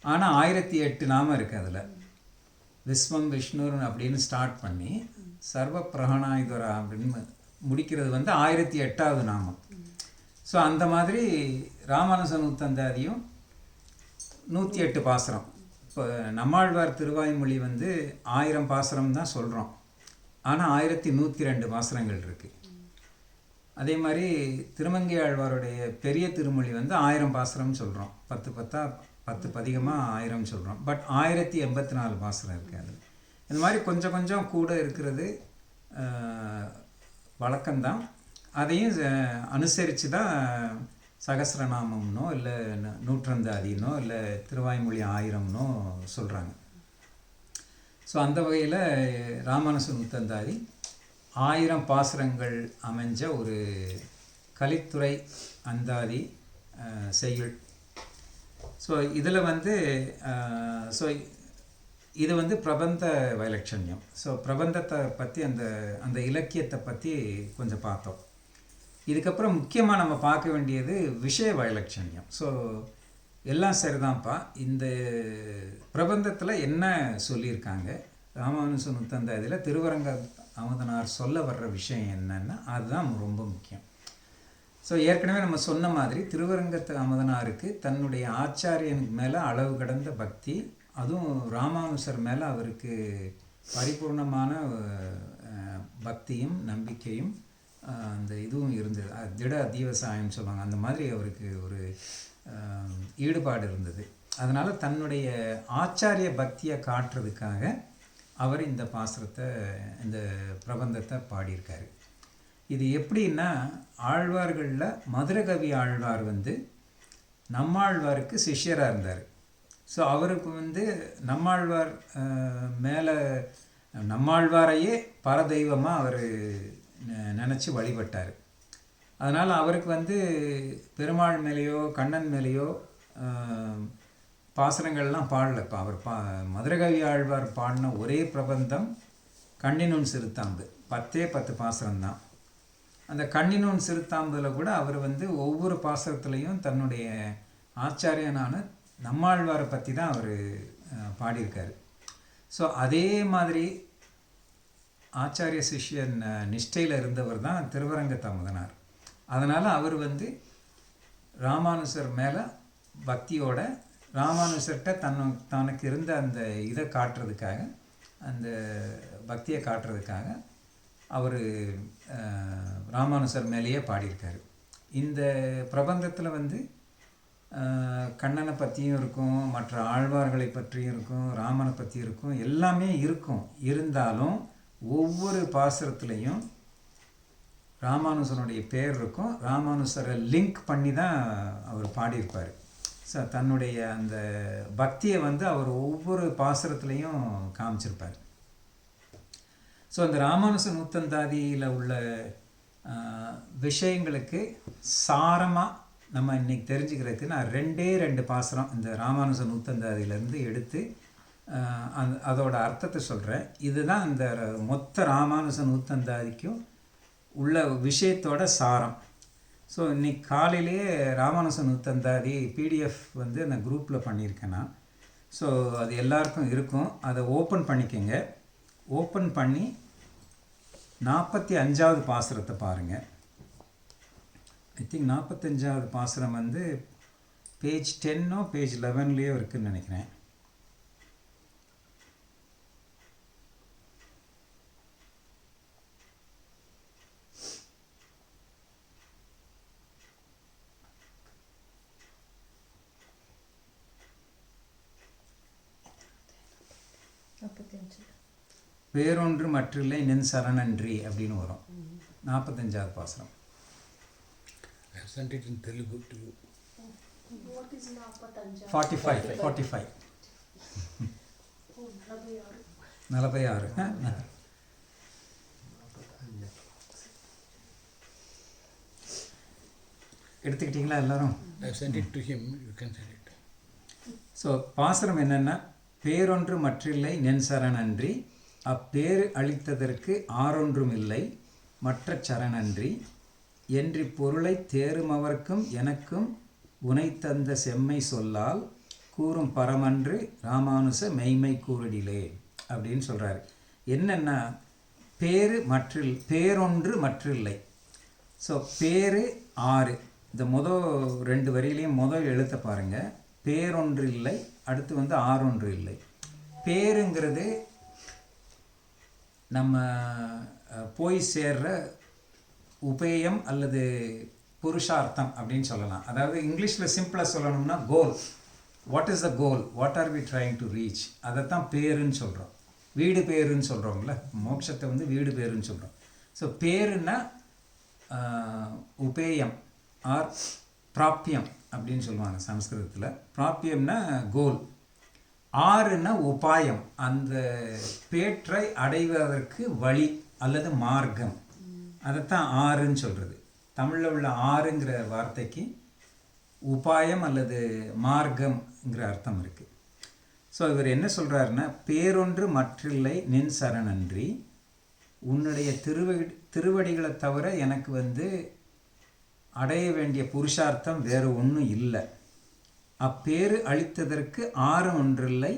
ஆனால் 1008 நாமம் இருக்குது. அதில் விஸ்வம் விஷ்ணுர் அப்படின்னு ஸ்டார்ட் பண்ணி சர்வ பிரகணாயுதரா அப்படின்னு முடிக்கிறது வந்து 1008வது நாமம். ஸோ அந்த மாதிரி ராமானுச நூத்தந்தாதியும் 108 பாசுரம். இப்போ நம்மாழ்வார் திருவாய்மொழி வந்து 1000 பாசுரம் தான் சொல்கிறோம், ஆனால் 1102 பாசுரங்கள் இருக்குது. அதே மாதிரி திருமங்கை ஆழ்வாருடைய பெரிய திருமொழி வந்து 1000 பாசுரம் சொல்கிறோம், 10 பதிகமாக 1000 சொல்கிறோம். பட் 1084 பாசுரம் இருக்குது. அது இந்த மாதிரி கொஞ்சம் கொஞ்சம் கூட இருக்கிறது வழக்கம்தான். அதையும் அனுசரித்து தான் சகஸ்ரநாமம்னோ இல்லை நூற்றந்தாதினோ இல்லை திருவாய்மொழி 1000னோ சொல்கிறாங்க. ஸோ அந்த வகையில் ராமானுச நூற்றந்தாதி 1000 பாசுரங்கள் அமைஞ்ச ஒரு கலித்துறை அந்தாதி செய்யுள். ஸோ இதில் வந்து இது வந்து பிரபந்த வைலட்சண்யம். ஸோ பிரபந்தத்தை பற்றி அந்த இலக்கியத்தை பற்றி கொஞ்சம் பார்த்தோம். இதுக்கப்புறம் முக்கியமாக நம்ம பார்க்க வேண்டியது விஷய வைலட்சண்யம். ஸோ எல்லாம் சரிதான்ப்பா, இந்த பிரபந்தத்தில் என்ன சொல்லியிருக்காங்க, ராமானுச நூத்தந்தாதியில் திருவரங்க அமுதனார் சொல்ல வர்ற விஷயம் என்னன்னா அதுதான் ரொம்ப முக்கியம். ஸோ ஏற்கனவே நம்ம சொன்ன மாதிரி திருவரங்கத்து அமுதனாருக்கு தன்னுடைய ஆச்சாரியனுக்கு மேலே அளவு கடந்த பக்தி, அதுவும் ராமானுசர் மேலே அவருக்கு பரிபூர்ணமான பக்தியும் நம்பிக்கையும் அந்த இதுவும் இருந்தது. திட அத்தியவசாயம் சொல்லுவாங்க, அந்த மாதிரி அவருக்கு ஒரு ஈடுபாடு இருந்தது. அதனால் தன்னுடைய ஆச்சாரிய பக்தியை காட்டுறதுக்காக அவர் இந்த பாசுரத்தை, இந்த பிரபந்தத்தை பாடியிருக்காரு. இது எப்படின்னா, ஆழ்வார்களில் மதுரகவி ஆழ்வார் வந்து நம்மாழ்வாருக்கு சிஷ்யராக இருந்தார். ஸோ அவருக்கு வந்து நம்மாழ்வார் மேலே நம்மாழ்வாரையே பரதெய்வமாக அவர் நினச்சி வழிபட்டார். அதனால் அவருக்கு வந்து பெருமாள் மேலேயோ கண்ணன் மேலேயோ பாசுரங்கள்லாம் பாடலை. இப்போ அவர் மதுரகவி ஆழ்வார் பாடின ஒரே பிரபந்தம் கண்ணினுன் சிறுத்தாம்பு, 10 பாசுரம்தான். அந்த கண்ணினுன் சிறுத்தாம்பில் கூட அவர் வந்து ஒவ்வொரு பாசுரத்துலேயும் தன்னுடைய ஆச்சாரியனான நம்மாழ்வாரை பற்றி தான் அவர் பாடியிருக்காரு. ஸோ அதே மாதிரி ஆச்சாரிய சிஷ்யன் நிஷ்டையில் இருந்தவர் தான் திருவரங்கத்து அமுதனார். அதனால் அவர் வந்து ராமானுசர் மேலே பக்தியோட ராமானுசர்கிட்ட தனக்கு இருந்த அந்த இதை காட்டுறதுக்காக, அந்த பக்தியை காட்டுறதுக்காக அவர் ராமானுசர் மேலேயே பாடியிருக்காரு. இந்த பிரபந்தத்தில் வந்து கண்ணனை பற்றியும் இருக்கும், மற்ற ஆழ்வார்களை பற்றியும் இருக்கும், ராமனை பற்றி இருக்கும், எல்லாமே இருக்கும். இருந்தாலும் ஒவ்வொரு பாசுரத்துலேயும் ராமானுஜனுடைய பேர் இருக்கும். ராமானுஜரை லிங்க் பண்ணி தான் அவர் பாடியிருப்பார். ஸோ தன்னுடைய அந்த பக்தியை வந்து அவர் ஒவ்வொரு பாசுரத்துலேயும் காமிச்சிருப்பார். ஸோ அந்த ராமானுஜ நூத்தந்தாதியில் உள்ள விஷயங்களுக்கு சாரமாக நம்ம இன்றைக்கி தெரிஞ்சுக்கிறதுக்கு நான் ரெண்டு பாசுரம் இந்த ராமானுஜ நூத்தந்தாதியிலேருந்து எடுத்து அதோட அர்த்தத்தை சொல்கிறேன். இதுதான் இந்த மொத்த ராமானுஜ நூத்தந்தாதிக்கும் உள்ள விஷயத்தோட சாரம். ஸோ இன்றைக்கி காலையிலேயே ராமானுஜ நூத்தந்தாதி பிடிஎஃப் வந்து அந்த குரூப்பில் பண்ணியிருக்கேன் நான். ஸோ அது எல்லாருக்கும் இருக்கும். அதை ஓப்பன் பண்ணிக்கோங்க. ஓப்பன் பண்ணி 45வது பாசுரத்தை பாருங்கள். ஐ திங்க் 45வது பாசுரம் வந்து பேஜ் 10ஓ பேஜ் 11லேயோ இருக்குதுன்னு நினைக்கிறேன். வேறொன்று மற்றில்லை நின் சரணன்றி அப்படின்னு வரும் 45வது பாசுரம். I have sent it in Telugu to you. What is 45? 45. 46. எடுத்துக்கிட்டிங்களா எல்லாரும்? I have sent it to him, you can send it. So பாசுரம் என்னென்னா, பேரொன்று மற்றில்லை நின் சரணன்றி, அப்பேறு அளித்ததற்கு ஆறொன்றும் இல்லை மற்ற சரணன்றி, என்று பொருளை தேருமவர்க்கும் எனக்கும் உனை தந்த செம்மை சொல்லால் கூறும் பரமன்று ராமானுச மெய்மை கூறடிலே அப்படின்னு சொல்கிறாரு. என்னென்னா, பேரொன்று மற்றில்லை. ஸோ பேரு 6. இந்த முதல் 2 வரியிலையும் முதல் எழுத்த பாருங்கள். பேரொன்று இல்லை, அடுத்து வந்து ஆறொன்று இல்லை. பேருங்கிறது நம்ம போய் சேர்ற உபேயம் அல்லது புருஷார்த்தம் அப்படின்னு சொல்லலாம். அதாவது இங்கிலீஷில் சிம்பிளாக சொல்லணும்னா goal. What is the goal, what are we trying to reach, அதைத்தான் பேருன்னு சொல்கிறோம். வீடு பேருன்னு சொல்கிறோம்ல, மோட்சத்தை வந்து வீடு பேருன்னு சொல்கிறோம். ஸோ பேருன்னா உபேயம் ஆர் பிராப்பியம் அப்படின்னு சொல்லுவாங்க சம்ஸ்கிருதத்தில். பிராப்பியம்னா கோல். ஆறுன்னா உபாயம், அந்த பேற்றை அடைவதற்கு வழி அல்லது மார்க்கம், அதைத்தான் ஆறுன்னு சொல்கிறது. தமிழில் உள்ள ஆறுங்கிற வார்த்தைக்கு உபாயம் அல்லது மார்க்கம்ங்கிற அர்த்தம் இருக்குது. ஸோ இவர் என்ன சொல்கிறாருன்னா, பேரொன்று மற்றில்லை நின் சரணன்றி, உன்னுடைய திருவடிகளை தவிர எனக்கு வந்து அடைய வேண்டிய புருஷார்த்தம் வேறு ஒன்றும் இல்லை. அப்பேறு அளித்ததற்கு ஆறு ஒன்றில்லை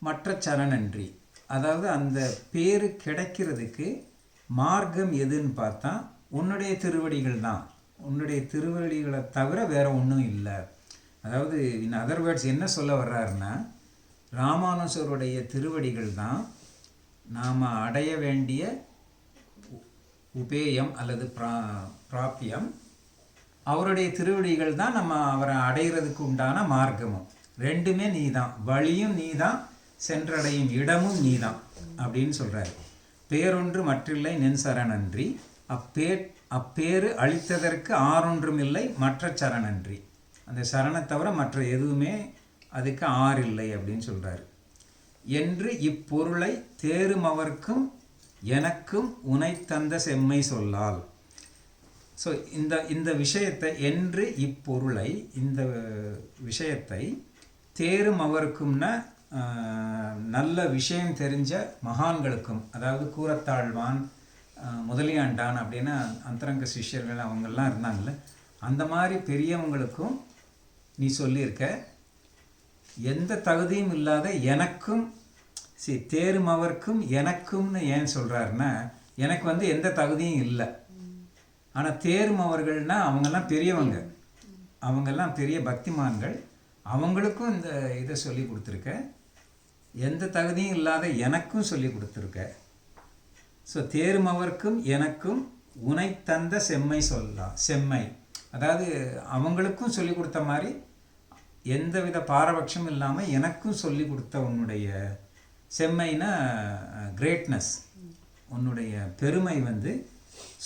மற்ற சரணன்றி. அதாவது அந்த பேரு கிடைக்கிறதுக்கு மார்க்கம் எதுன்னு பார்த்தா உன்னுடைய திருவடிகள் தான். உன்னுடைய திருவடிகளை தவிர வேறு ஒன்றும் இல்லை. அதாவது இன் அதர் வேர்ட்ஸ் என்ன சொல்ல வர்றாருன்னா, ராமானுஜருடைய திருவடிகள் தான் நாம் அடைய வேண்டிய உபேயம் அல்லது பிராப்பியம். அவருடைய திருவடிகள் தான் நம்ம அவரை அடைகிறதுக்கு உண்டான மார்க்கமும். ரெண்டுமே நீ தான், வழியும் நீ தான், சென்றடையும் இடமும் நீ தான் அப்படின்னு சொல்கிறாரு. பேரொன்று மற்றில்லை நின் சரணன்றி, அப்பேறு அளித்ததற்கு ஆறொன்றும் இல்லை மற்ற சரணன்றி. அந்த சரணை தவிர மற்ற எதுவுமே அதுக்கு ஆறு இல்லை அப்படின்னு சொல்கிறாரு. என்று இப்பொருளை தேருமவர்க்கும் எனக்கும் உனை தந்த செம்மை சொல்லால். ஸோ இந்த விஷயத்தை, என்று இப்பொருளை, இந்த விஷயத்தை தேரும் அவருக்கும்னா நல்ல விஷயம் தெரிஞ்ச மகான்களுக்கும், அதாவது கூரத்தாழ்வான், முதலியாண்டான் அப்படின்னு அந்தரங்க சிஷ்யர்கள் அவங்கெல்லாம் இருந்தாங்கள்ல, அந்த மாதிரி பெரியவங்களுக்கும் நீ சொல்லியிருக்க. எந்த தகுதியும் இல்லாத எனக்கும், தேரும் அவருக்கும் எனக்கும்னு ஏன் சொல்கிறாருன்னா, எனக்கு வந்து எந்த தகுதியும் இல்லை. ஆனால் தேரும் அவர்கள்னா அவங்கெல்லாம் பெரியவங்க, அவங்கெல்லாம் பெரிய பக்திமான்கள், அவங்களுக்கும் இந்த இதை சொல்லி கொடுத்துருக்க. எந்த தகுதியும் இல்லாத எனக்கும் சொல்லி கொடுத்துருக்க. ஸோ தேரும் அவருக்கும் எனக்கும் உனை தந்த செம்மை செம்மை, அதாவது அவங்களுக்கும் சொல்லி கொடுத்த மாதிரி எந்தவித பாரபட்சம் இல்லாமல் எனக்கும் சொல்லி கொடுத்த உன்னுடைய செம்மைனா கிரேட்னஸ், உன்னுடைய பெருமை வந்து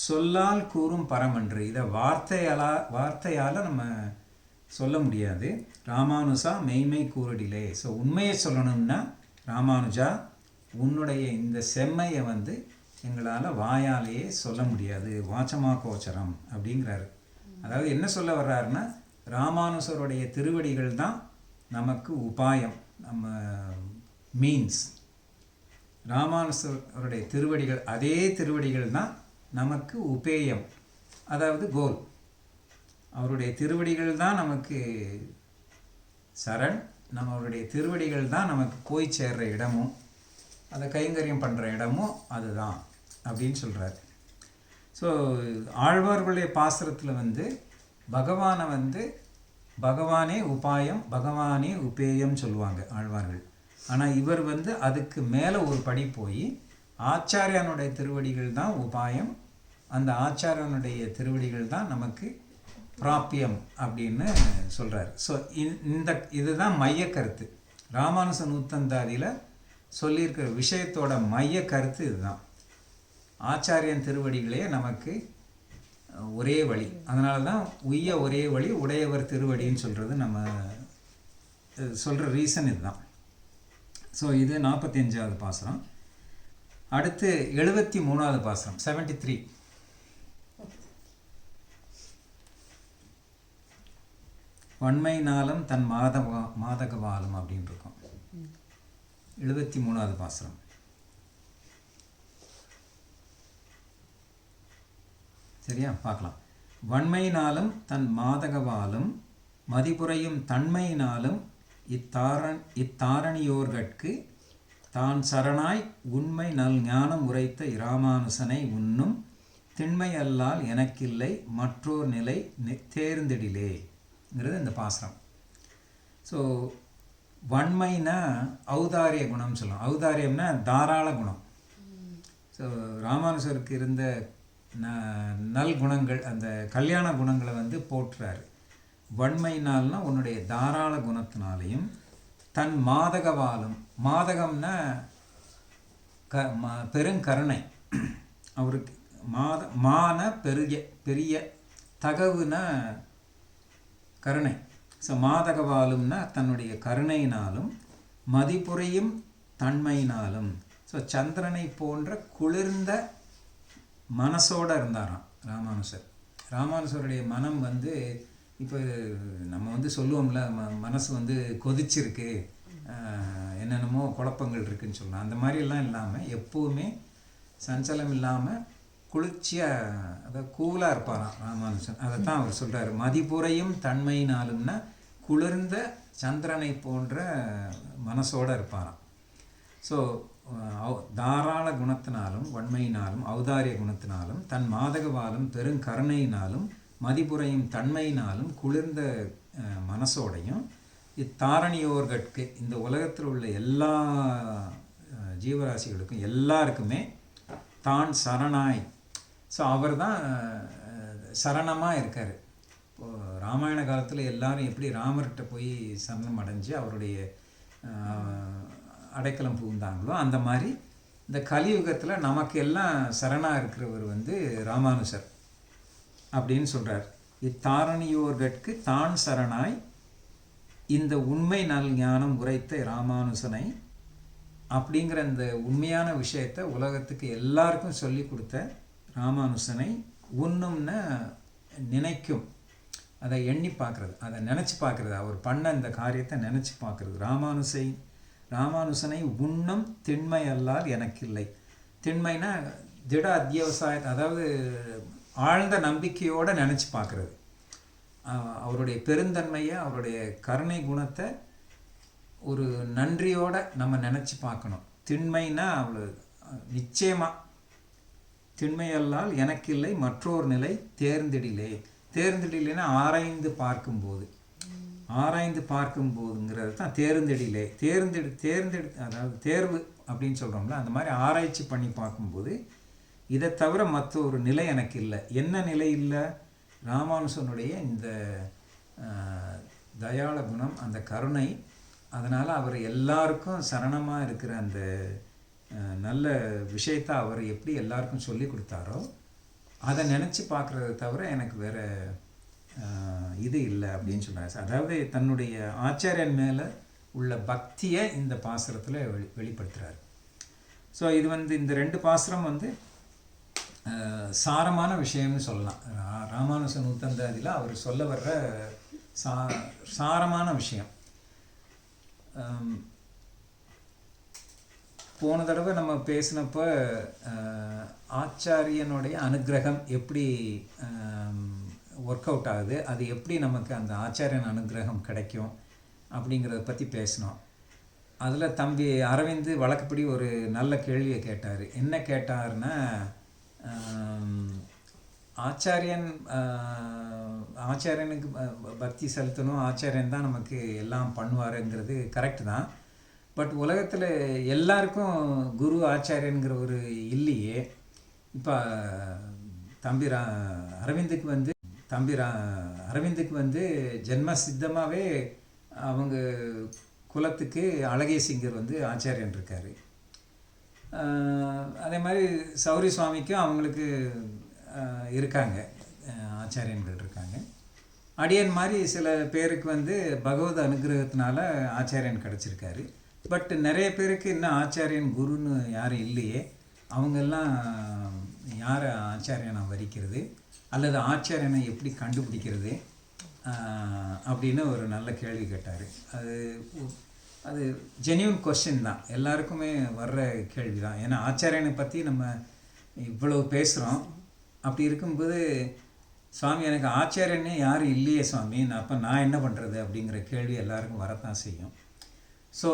சொல்லால் கூறும் பரமன்று. இதை வார்த்தையால் நம்ம சொல்ல முடியாது. ராமானுஜா மெய்மை கூறடிலே. ஸோ உண்மையை சொல்லணும்னா ராமானுஜா உன்னுடைய இந்த செம்மையை வந்து எங்களால் வாயாலேயே சொல்ல முடியாது, வாச்சமா கோச்சரம் அப்படிங்கிறாரு. அதாவது என்ன சொல்ல வர்றாருன்னா, ராமானுஜருடைய திருவடிகள் தான் நமக்கு உபாயம், நம்ம மீன்ஸ். ராமானுஜருடைய திருவடிகள், அதே திருவடிகள் தான் நமக்கு உபேயம், அதாவது கோல். அவருடைய திருவடிகள் தான் நமக்கு சரண், நம்மளுடைய திருவடிகள் தான் நமக்கு போய் சேர்ற இடமும் அதை கைங்கரியம் பண்ணுற இடமும் அதுதான் அப்படின்னு சொல்கிறார். ஸோ ஆழ்வார்களுடைய பாசுரத்தில் வந்து பகவானை வந்து பகவானே உபாயம், பகவானே உபேயம் சொல்லுவாங்க ஆழ்வார்கள். ஆனால் இவர் வந்து அதுக்கு மேலே ஒரு படி போய் ஆச்சாரியனுடைய திருவடிகள் தான் உபாயம், அந்த ஆச்சாரியனுடைய திருவடிகள் தான் நமக்கு பிராப்பியம் அப்படின்னு சொல்கிறார். ஸோ இதுதான் மைய கருத்து. ராமானுஜ நூத்தந்தாதியில் சொல்லியிருக்கிற விஷயத்தோட மைய கருத்து இதுதான். ஆச்சாரியன் திருவடிகளே நமக்கு ஒரே வழி. அதனால தான் உய்ய ஒரே வழி உடையவர் திருவடின்னு சொல்கிறது நம்ம சொல்கிற ரீசன் இதுதான். ஸோ இது 45வது பாசுரம். அடுத்து 73வது பாசுரம் 73. வன்மையினாலும் தன் மாதகவாலும் அப்படின்னு இருக்கும். 73வது பாசுரம். சரியா, பார்க்கலாம். வன்மையினாலும் தன் மாதகவாலும் மதிபுரையும் தன்மையினாலும் இத்தாரணியோர்கட்கு தான் சரணாய் உண்மை நல் ஞானம் உரைத்த இராமானுசனை உண்ணும் திண்மையல்லால் எனக்கில்லை மற்றோர் நிலை தேர்ந்தெடிலேங்கிறது இந்த பாசுரம். ஸோ வன்மைனா ஔதாரிய குணம் சொல்லலாம். ஔதாரியம்னா தாராள குணம். ஸோ ராமானுஜருக்கு இருந்த நல் குணங்கள், அந்த கல்யாண குணங்களை வந்து போற்றுறாரு. வன்மையினால்னா உன்னுடைய தாராள குணத்தினாலையும் தன் மாதகவாலும், மாதகம்னா பெருங்கருணை. அவருக்கு மான பெரிய தகவுனா கருணை. ஸோ மாதகவாலும்னா தன்னுடைய கருணையினாலும் மதிப்புரையும் தன்மையினாலும். ஸோ சந்திரனை போன்ற குளிர்ந்த மனசோடு இருந்தாராம் ராமானுஜர். ராமானுஜருடைய மனம் வந்து இப்போ நம்ம வந்து சொல்லுவோம்ல, மனசு வந்து கொதிச்சிருக்கு, என்னென்னமோ குழப்பங்கள் இருக்குதுன்னு சொல்லலாம். அந்த மாதிரிலாம் இல்லாமல் எப்போவுமே சஞ்சலம் இல்லாமல் குளிர்ச்சியாக, அதாவது கூலாக இருப்பாராம் ராமானுஜன். அதை தான் அவர் சொல்கிறார். மதிப்புரையும் தன்மையினாலும்னா குளிர்ந்த சந்திரனை போன்ற மனசோடு இருப்பாராம். ஸோ தாராள குணத்தினாலும் வன்மையினாலும் ஔதாரிய குணத்தினாலும் தன் மாதகவாலும் பெருங்கருணையினாலும் மதிப்புரையும் தன்மையினாலும் குளிர்ந்த மனசோடையும் இத்தாரணியோர்கட்கு, இந்த உலகத்தில் உள்ள எல்லா ஜீவராசிகளுக்கும் எல்லாருக்குமே தான் சரணாய். ஸோ அவர் தான் சரணமாக இருக்கார். இப்போது ராமாயண காலத்தில் எல்லாரும் எப்படி ராமர்கிட்ட போய் சரணம் அடைஞ்சு அவருடைய அடைக்கலம் புகுந்தாங்களோ, அந்த மாதிரி இந்த கலியுகத்தில் நமக்கு எல்லாம் சரணாக இருக்கிறவர் வந்து ராமானுஜர் அப்படின்னு சொல்கிறார். இத்தாரணியோர்கட்கு தான் சரணாய் இந்த உண்மை நல் ஞானம் உரைத்த ராமானுஜனை அப்படிங்கிற அந்த உண்மையான விஷயத்தை உலகத்துக்கு எல்லாருக்கும் சொல்லி கொடுத்த ராமானுஜனை உண்ணும்னு நினைக்கும், அதை எண்ணி பார்க்குறது, அதை நினச்சி பார்க்குறது, அவர் பண்ண இந்த காரியத்தை நினச்சி பார்க்குறது. ராமானுஜனை உண்ணும் திண்மை அல்லால் எனக்கில்லை. திண்மைனா திட அத்தியாவசாய, அதாவது ஆழ்ந்த நம்பிக்கையோடு நினச்சி பார்க்குறது. அவருடைய பெருந்தன்மையை, அவருடைய கருணை குணத்தை ஒரு நன்றியோடு நம்ம நினச்சி பார்க்கணும். திண்மைனா அவ்வளோ நிச்சயமாக திண்மையல்லால் எனக்கில்லை மற்றொரு நிலை தேர்ந்தெடிலேன்னா ஆராய்ந்து பார்க்கும்போதுங்கிறது தான் தேர்ந்தெடிலே. அதாவது தேர்வு அப்படின்னு சொல்கிறோம்ல, அந்த மாதிரி ஆராய்ச்சி பண்ணி பார்க்கும்போது இதை தவிர மற்ற ஒரு நிலை எனக்கு இல்லை. என்ன நிலை இல்லை? ராமானுஜனுடைய இந்த தயாள குணம், அந்த கருணை, அதனால் அவர் எல்லாருக்கும் சரணமாக இருக்கிற அந்த நல்ல விஷயத்தை அவர் எப்படி எல்லாருக்கும் சொல்லி கொடுத்தாரோ அதை நினச்சி பார்க்குறத தவிர எனக்கு வேறு இது இல்லை அப்படின்னு சொன்னார். அதாவது தன்னுடைய ஆச்சாரியன் மேலே உள்ள பக்தியை இந்த பாசுரத்தில் வெளிப்படுத்துகிறார். ஸோ இது இந்த 2 பாசுரம் சாரமான விஷயம்னு சொல்லலாம். ராமானுஜ நூத்தந்தாதியில் அவர் சொல்ல வர்ற சாரமான விஷயம். போன தடவை நம்ம பேசினப்போ ஆச்சாரியனுடைய அனுகிரகம் எப்படி ஒர்க் அவுட் ஆகுது, அது எப்படி நமக்கு அந்த ஆச்சாரியன் அனுகிரகம் கிடைக்கும் அப்படிங்கிறத பற்றி பேசினோம். அதில் தம்பி அரவிந்த் வழக்கப்படி ஒரு நல்ல கேள்வியை கேட்டார். என்ன கேட்டார்னா, ஆச்சாரியனுக்கு பக்தி செலுத்தணும், ஆச்சாரியன் தான் நமக்கு எல்லாம் பண்ணுவாருங்கிறது கரெக்டு தான். பட் உலகத்தில் எல்லாருக்கும் குரு ஆச்சாரியனுங்கிற ஒரு இல்லையே. இப்போ அரவிந்துக்கு ஜென்ம சித்தமாகவே அவங்க குலத்துக்கு அழகேசிங்கர் ஆச்சாரியன் இருக்கார். அதே மாதிரி சௌரி சுவாமிக்கும் அவங்களுக்கு இருக்காங்க, ஆச்சாரியன்கள் இருக்காங்க. அடியன் மாதிரி சில பேருக்கு பகவத் அனுகிரகத்தினால ஆச்சாரியன் கிடச்சிருக்காரு. பட் நிறைய பேருக்கு இன்னும் ஆச்சாரியன் குருன்னு யாரும் இல்லையே. அவங்கெல்லாம் யாரை ஆச்சாரியனை வரிக்கிறது அல்லது ஆச்சாரியனை எப்படி கண்டுபிடிக்கிறது அப்படின்னு ஒரு நல்ல கேள்வி கேட்டார். அது ஜென்யூன் கொஸ்டின் தான், எல்லாருக்குமே வர்ற கேள்வி தான். ஏன்னா ஆச்சாரியனை பற்றி நம்ம இவ்வளவு பேசுகிறோம். அப்படி இருக்கும்போது சுவாமி எனக்கு ஆச்சாரியனே யாரும் இல்லையே சுவாமி, அப்போ நான் என்ன பண்ணுறது அப்படிங்கிற கேள்வி எல்லாருக்கும் வரத்தான் செய்யும். ஸோ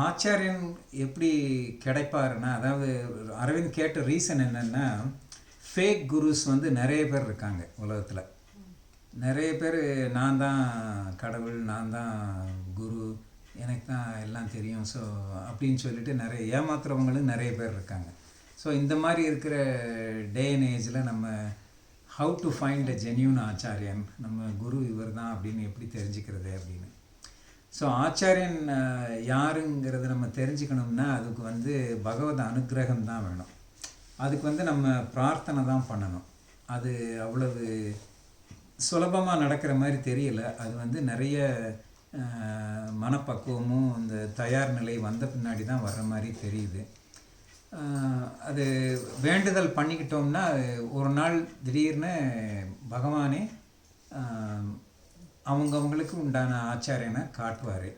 ஆச்சாரியன் எப்படி கிடைப்பாருன்னா, அதாவது அரவிந்த் கேட்ட ரீசன் என்னென்னா, ஃபேக் குருஸ் நிறைய பேர் இருக்காங்க உலகத்தில். நிறைய பேர் நான் தான் கடவுள், நான் தான் குரு, எனக்கு தான் எல்லாம் தெரியும், ஸோ அப்படின்னு சொல்லிட்டு நிறைய ஏமாத்துறவங்களும் நிறைய பேர் இருக்காங்க. ஸோ இந்த மாதிரி இருக்கிற டே அண்ட் ஏஜில் நம்ம how to find a genuine ஆச்சாரியன், நம்ம குரு இவர் தான் அப்படின்னு எப்படி தெரிஞ்சுக்கிறது அப்படின்னு. ஸோ ஆச்சாரியன் யாருங்கிறத நம்ம தெரிஞ்சுக்கணும்னா அதுக்கு பகவத் அனுகிரகம் தான் வேணும். அதுக்கு நம்ம பிரார்த்தனை தான் பண்ணணும். அது அவ்வளவு சுலபமாக நடக்கிற மாதிரி தெரியல. அது நிறைய மனப்பக்குவமும் இந்த தயார் நிலை வந்த பின்னாடி தான் வர்ற மாதிரி தெரியுது. அது வேண்டுதல் பண்ணிக்கிட்டோம்னா ஒரு நாள் திடீர்னு பகவானே அவங்கவுங்களுக்கு உண்டான ஆச்சாரியனை காட்டுவார்.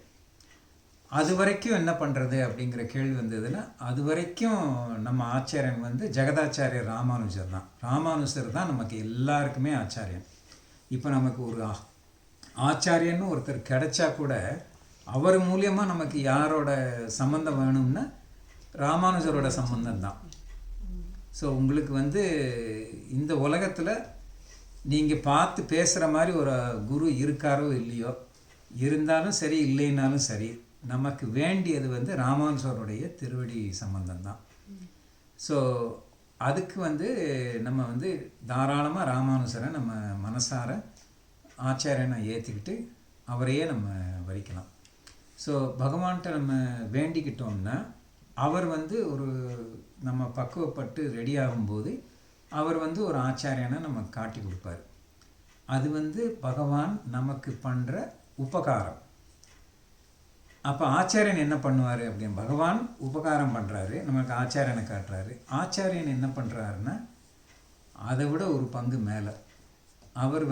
அது வரைக்கும் என்ன பண்ணுறது அப்படிங்கிற கேள்வி வந்ததுன்னா, அது வரைக்கும் நம்ம ஆச்சாரியன் ஜெகதாச்சாரியர் ராமானுஜர் தான். ராமானுஜர் தான் நமக்கு எல்லாருக்குமே ஆச்சாரியன். இப்போ நமக்கு ஒரு ஆச்சாரியன்னு ஒருத்தர் கிடைச்சா கூட அவர் மூலியமாக நமக்கு யாரோட சம்பந்தம் வேணும்னா ராமானுஜரோட சம்பந்தம் தான். ஸோ உங்களுக்கு இந்த உலகத்தில் நீங்கள் பார்த்து பேசுகிற மாதிரி ஒரு குரு இருக்காரோ இல்லையோ, இருந்தாலும் சரி இல்லைன்னாலும் சரி, நமக்கு வேண்டியது ராமானுஜருடைய திருவடி சம்பந்தம் தான். ஸோ அதுக்கு நம்ம தாராளமாக ராமானுஜரை நம்ம மனசார ஆச்சாரியனை ஏற்றிக்கிட்டு அவரையே நம்ம வரிக்கலாம். ஸோ பகவான்கிட்ட நம்ம வேண்டிக்கிட்டோம்னா அவர் ஒரு நம்ம பக்குவப்பட்டு ரெடி ஆகும்போது அவர் ஒரு ஆச்சாரியனை நமக்கு காட்டி கொடுப்பார். அது பகவான் நமக்கு பண்ணுற உபகாரம். அப்போ ஆச்சாரியன் என்ன பண்ணுவார் அப்படின்னு, பகவான் உபகாரம் பண்ணுறாரு, நமக்கு ஆச்சாரியனை காட்டுறாரு. ஆச்சாரியன் என்ன பண்ணுறாருன்னா அதை விட ஒரு பங்கு மேலே அவர்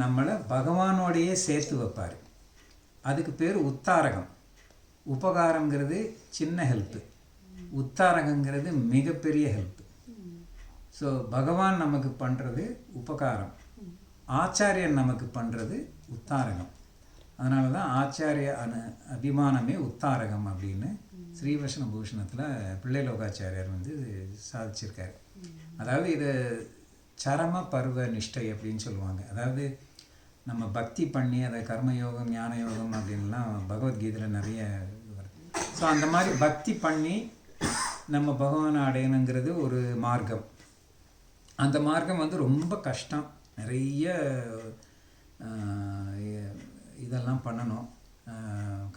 நம்மளை பகவானோடையே சேர்த்து வைப்பார். அதுக்கு பேர் உத்தாரகம். உபகாரங்கிறது சின்ன ஹெல்ப்பு, உத்தாரகங்கிறது மிகப்பெரிய ஹெல்ப்பு. ஸோ பகவான் நமக்கு பண்ணுறது உபகாரம், ஆச்சாரியன் நமக்கு பண்ணுறது உத்தாரகம். அதனால தான் ஆச்சாரிய அபிமானமே உத்தாரகம் அப்படின்னு ஸ்ரீவஷ்ண பூஷணத்தில் பிள்ளைலோகாச்சாரியார் சாதிச்சிருக்காரு. அதாவது இதை சரம பருவ நிஷ்டை அப்படின்னு சொல்லுவாங்க. அதாவது நம்ம பக்தி பண்ணி அதை கர்மயோகம் ஞான யோகம் அப்படின்லாம் பகவத்கீதையில் நிறைய வருது. ஸோ அந்த மாதிரி பக்தி பண்ணி நம்ம பகவானை அடையணுங்கிறது ஒரு மார்க்கம். அந்த மார்க்கம் வந்து ரொம்ப கஷ்டம். நிறைய இதெல்லாம் பண்ணணும்,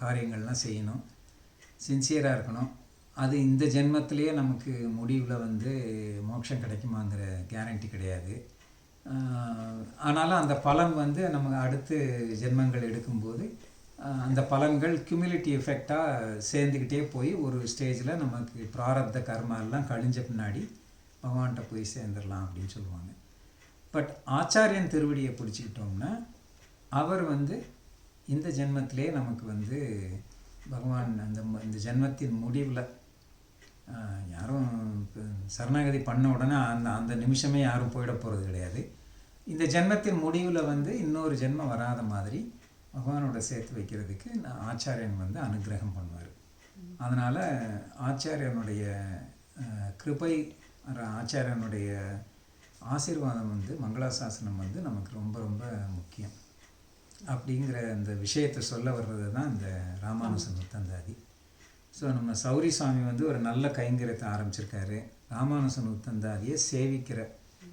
காரியங்கள்லாம் செய்யணும், சின்சியராக இருக்கணும். அது இந்த ஜென்மத்திலேயே நமக்கு முடிவில் வந்து மோட்சம் கிடைக்குமாங்கிற கேரண்டி கிடையாது. ஆனாலும் அந்த பலன் வந்து நம்ம அடுத்து ஜென்மங்கள் எடுக்கும்போது அந்த பலன்கள் கியூமுலேட்டிவ் எஃபெக்டாக சேர்ந்துக்கிட்டே போய் ஒரு ஸ்டேஜில் நமக்கு பிராரப்த கர்மா எல்லாம் கழிஞ்ச பின்னாடி பகவான்கிட்ட போய் சேர்ந்துடலாம் அப்படின்னு சொல்லுவாங்க. பட் ஆச்சாரியன் திருவடியை பிடிச்சிக்கிட்டோம்னா அவர் வந்து இந்த ஜென்மத்திலே நமக்கு வந்து பகவான் இந்த ஜென்மத்தின் முடிவில் யாரும் சரணாகதி பண்ண உடனே அந்த நிமிஷமே யாரும் போயிட போகிறது கிடையாது. இந்த ஜென்மத்தின் முடிவில் வந்து இன்னொரு ஜென்மம் வராத மாதிரி பகவானோட சேர்த்து வைக்கிறதுக்கு ஆச்சாரியன் வந்து அனுகிரகம் பண்ணுவார். அதனால் ஆச்சாரியனுடைய கிருபை, ஆச்சாரியனுடைய ஆசீர்வாதம் வந்து மங்களாசாசனம் வந்து நமக்கு ரொம்ப ரொம்ப முக்கியம். அப்படிங்கிற அந்த விஷயத்தை சொல்ல வர்றது தான் இந்த ராமானுஜ நூத்தந்தாதி. ஸோ நம்ம சௌரி சுவாமி வந்து ஒரு நல்ல கைங்கரியத்தை ஆரம்பிச்சிருக்காரு. ராமானுஜ நூத்தந்தாதியை சேவிக்கிற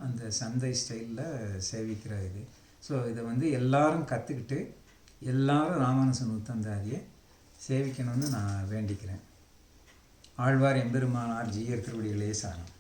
அந்த சந்தை ஸ்டைலில் சேவிக்கிற இது. ஸோ இதை வந்து எல்லாரும் கற்றுக்கிட்டு எல்லாரும் ராமானுஜ நூத்தந்தாதியை சேவிக்கணும்னு நான் வேண்டிக்கிறேன். ஆழ்வார் எம்பெருமானார் ஜீயர் திருவடிகளே சாரம்.